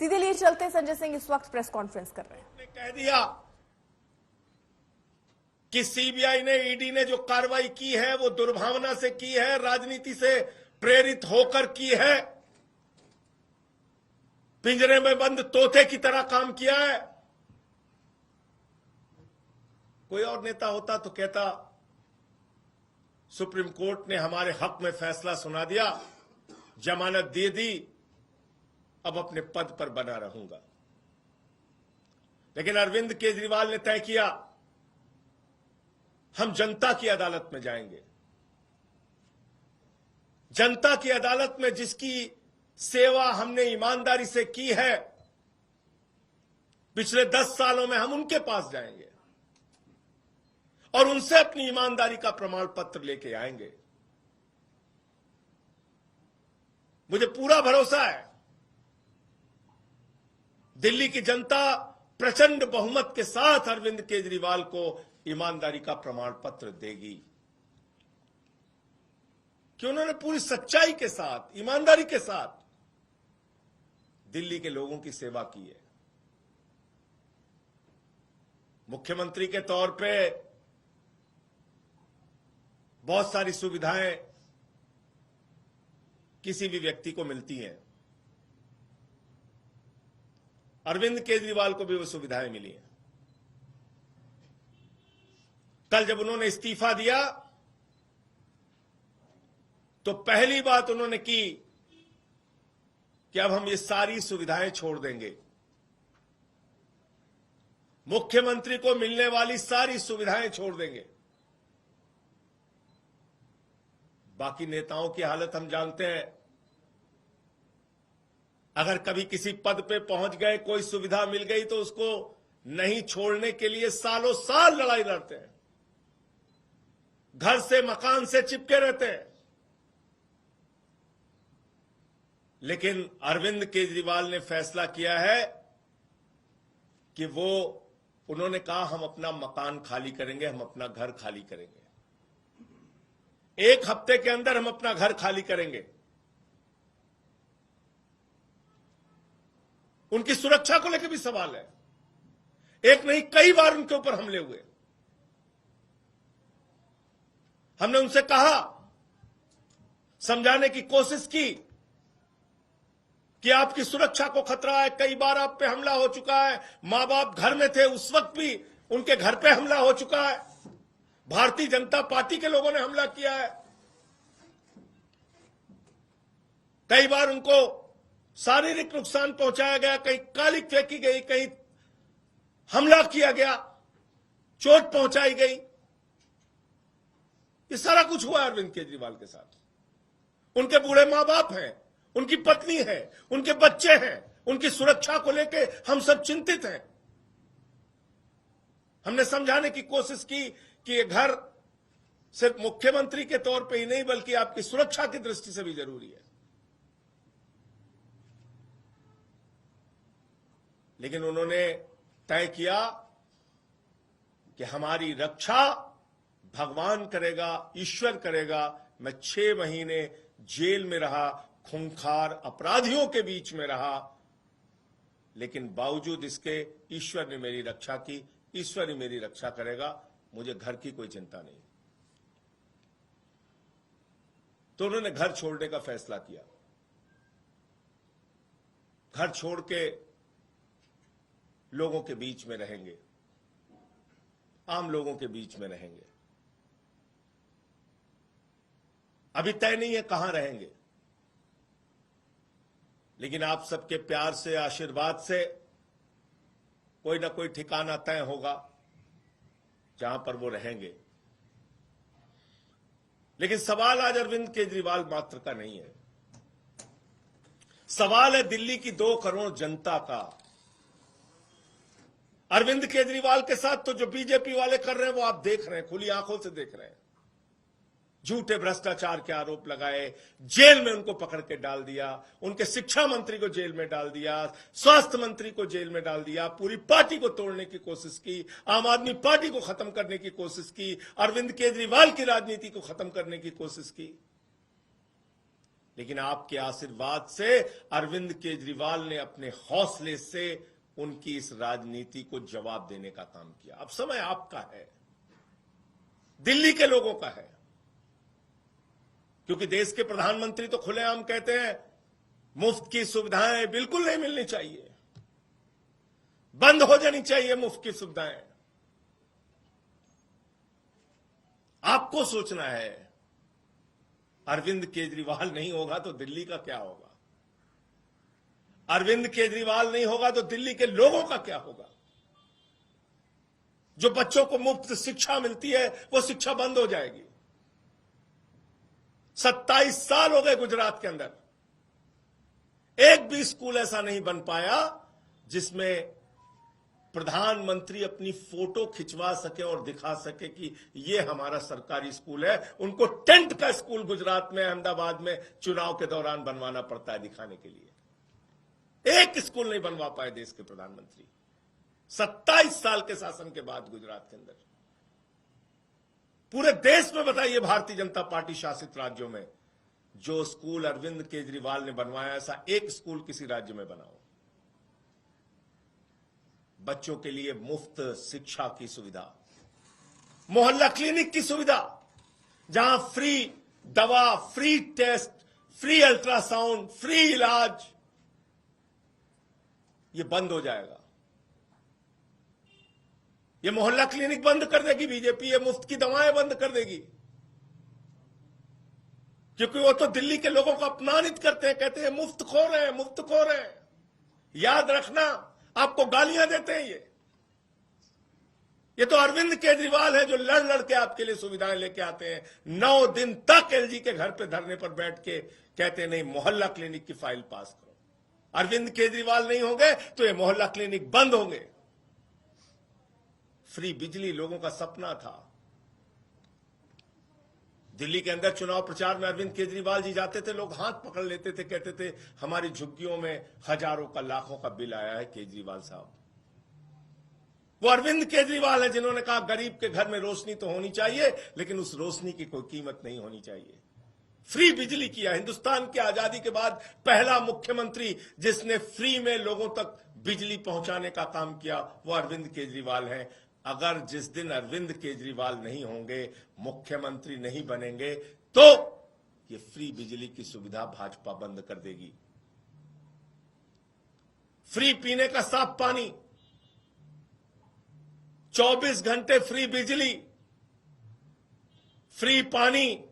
सीधे लिए चलते संजय सिंह इस वक्त प्रेस कॉन्फ्रेंस कर रहे हैं। कह दिया कि सीबीआई ने, ईडी ने जो कार्रवाई की है वो दुर्भावना से की है, राजनीति से प्रेरित होकर की है, पिंजरे में बंद तोते की तरह काम किया है। कोई और नेता होता तो कहता सुप्रीम कोर्ट ने हमारे हक में फैसला सुना दिया, जमानत दे दी, अब अपने पद पर बना रहूंगा। लेकिन अरविंद केजरीवाल ने तय किया हम जनता की अदालत में जाएंगे। जनता की अदालत में जिसकी सेवा हमने ईमानदारी से की है पिछले 10 सालों में, हम उनके पास जाएंगे और उनसे अपनी ईमानदारी का प्रमाण पत्र लेके आएंगे। मुझे पूरा भरोसा है दिल्ली की जनता प्रचंड बहुमत के साथ अरविंद केजरीवाल को ईमानदारी का प्रमाण पत्र देगी, कि उन्होंने पूरी सच्चाई के साथ, ईमानदारी के साथ दिल्ली के लोगों की सेवा की है। मुख्यमंत्री के तौर पे बहुत सारी सुविधाएं किसी भी व्यक्ति को मिलती हैं, अरविंद केजरीवाल को भी वो सुविधाएं मिली हैं। कल जब उन्होंने इस्तीफा दिया तो पहली बात उन्होंने की कि अब हम ये सारी सुविधाएं छोड़ देंगे। मुख्यमंत्री को मिलने वाली सारी सुविधाएं छोड़ देंगे। बाकी नेताओं की हालत हम जानते हैं, अगर कभी किसी पद पे पहुंच गए, कोई सुविधा मिल गई तो उसको नहीं छोड़ने के लिए सालों साल लड़ाई लड़ते हैं, घर से मकान से चिपके रहते हैं। लेकिन अरविंद केजरीवाल ने फैसला किया है कि उन्होंने कहा हम अपना मकान खाली करेंगे, हम अपना घर खाली करेंगे। 1 हफ्ते के अंदर हम अपना घर खाली करेंगे। उनकी सुरक्षा को लेकर भी सवाल है। एक नहीं, कई बार उनके ऊपर हमले हुए। हमने उनसे कहा, समझाने की कोशिश की कि आपकी सुरक्षा को खतरा है। कई बार आप पे हमला हो चुका है। मां बाप घर में थे, उस वक्त भी उनके घर पे हमला हो चुका है। भारतीय जनता पार्टी के लोगों ने हमला किया है। कई बार उनको शारीरिक नुकसान पहुंचाया गया, कहीं काली फेंकी गई, कहीं हमला किया गया, चोट पहुंचाई गई। ये सारा कुछ हुआ अरविंद केजरीवाल के साथ। उनके बूढ़े मां बाप हैं, उनकी पत्नी है, उनके बच्चे हैं, उनकी सुरक्षा को लेकर हम सब चिंतित हैं। हमने समझाने की कोशिश की कि ये घर सिर्फ मुख्यमंत्री के तौर पे ही नहीं बल्कि आपकी सुरक्षा की दृष्टि से भी जरूरी है। लेकिन उन्होंने तय किया कि हमारी रक्षा भगवान करेगा, ईश्वर करेगा। मैं 6 महीने जेल में रहा, खूंखार अपराधियों के बीच में रहा, लेकिन बावजूद इसके ईश्वर ने मेरी रक्षा की, ईश्वर ही मेरी रक्षा करेगा, मुझे घर की कोई चिंता नहीं। तो उन्होंने घर छोड़ने का फैसला किया। घर छोड़ के लोगों के बीच में रहेंगे, आम लोगों के बीच में रहेंगे। अभी तय नहीं है कहां रहेंगे, लेकिन आप सबके प्यार से, आशीर्वाद से कोई ना कोई ठिकाना तय होगा जहां पर वो रहेंगे। लेकिन सवाल आज अरविंद केजरीवाल मात्र का नहीं है, सवाल है दिल्ली की 2 करोड़ जनता का। अरविंद केजरीवाल के साथ तो जो बीजेपी वाले कर रहे हैं वो आप देख रहे हैं, खुली आंखों से देख रहे हैं। झूठे भ्रष्टाचार के आरोप लगाए, जेल में उनको पकड़ के डाल दिया, उनके शिक्षा मंत्री को जेल में डाल दिया, स्वास्थ्य मंत्री को जेल में डाल दिया, पूरी पार्टी को तोड़ने की कोशिश की, आम आदमी पार्टी को खत्म करने की कोशिश की, अरविंद केजरीवाल की राजनीति को खत्म करने की कोशिश की। लेकिन आपके आशीर्वाद से अरविंद केजरीवाल ने अपने हौसले से उनकी इस राजनीति को जवाब देने का काम किया। अब समय आपका है, दिल्ली के लोगों का है, क्योंकि देश के प्रधानमंत्री तो खुलेआम कहते हैं मुफ्त की सुविधाएं बिल्कुल नहीं मिलनी चाहिए, बंद हो जानी चाहिए मुफ्त की सुविधाएं। आपको सोचना है, अरविंद केजरीवाल नहीं होगा तो दिल्ली का क्या होगा, अरविंद केजरीवाल नहीं होगा तो दिल्ली के लोगों का क्या होगा। जो बच्चों को मुफ्त शिक्षा मिलती है वो शिक्षा बंद हो जाएगी। 27 साल हो गए गुजरात के अंदर, एक भी स्कूल ऐसा नहीं बन पाया जिसमें प्रधानमंत्री अपनी फोटो खिंचवा सके और दिखा सके कि ये हमारा सरकारी स्कूल है। उनको टेंट का स्कूल गुजरात में, अहमदाबाद में चुनाव के दौरान बनवाना पड़ता है दिखाने के लिए। एक स्कूल नहीं बनवा पाए देश के प्रधानमंत्री 27 साल के शासन के बाद गुजरात के अंदर। पूरे देश में बताइए, भारतीय जनता पार्टी शासित राज्यों में जो स्कूल अरविंद केजरीवाल ने बनवाया, ऐसा एक स्कूल किसी राज्य में बनाओ। बच्चों के लिए मुफ्त शिक्षा की सुविधा, मोहल्ला क्लिनिक की सुविधा, जहां फ्री दवा, free test, free ultrasound, free इलाज, ये बंद हो जाएगा। ये मोहल्ला क्लिनिक बंद कर देगी बीजेपी, ये मुफ्त की दवाएं बंद कर देगी, क्योंकि वो तो दिल्ली के लोगों को अपमानित करते हैं, कहते हैं मुफ्त खोर है, मुफ्त खोर है। याद रखना, आपको गालियां देते हैं ये तो अरविंद केजरीवाल है जो लड़ लड़ के आपके लिए सुविधाएं लेके आते हैं। 9 दिन तक एलजी के घर पे धरने पर बैठ के कहते नहीं मोहल्ला क्लिनिक की फाइल पास करो। अरविंद केजरीवाल नहीं होंगे तो ये मोहल्ला क्लिनिक बंद होंगे। फ्री बिजली लोगों का सपना था। दिल्ली के अंदर चुनाव प्रचार में अरविंद केजरीवाल जी जाते थे, लोग हाथ पकड़ लेते थे, कहते थे हमारी झुग्गियों में हजारों का, लाखों का बिल आया है केजरीवाल साहब। वो अरविंद केजरीवाल है जिन्होंने कहा गरीब के घर में रोशनी तो होनी चाहिए, लेकिन उस रोशनी की कोई कीमत नहीं होनी चाहिए। फ्री बिजली किया। हिंदुस्तान की आजादी के बाद पहला मुख्यमंत्री जिसने फ्री में लोगों तक बिजली पहुंचाने का काम किया वो अरविंद केजरीवाल है। अगर जिस दिन अरविंद केजरीवाल नहीं होंगे, मुख्यमंत्री नहीं बनेंगे, तो ये फ्री बिजली की सुविधा भाजपा बंद कर देगी। फ्री पीने का साफ पानी, 24 घंटे फ्री बिजली, फ्री पानी,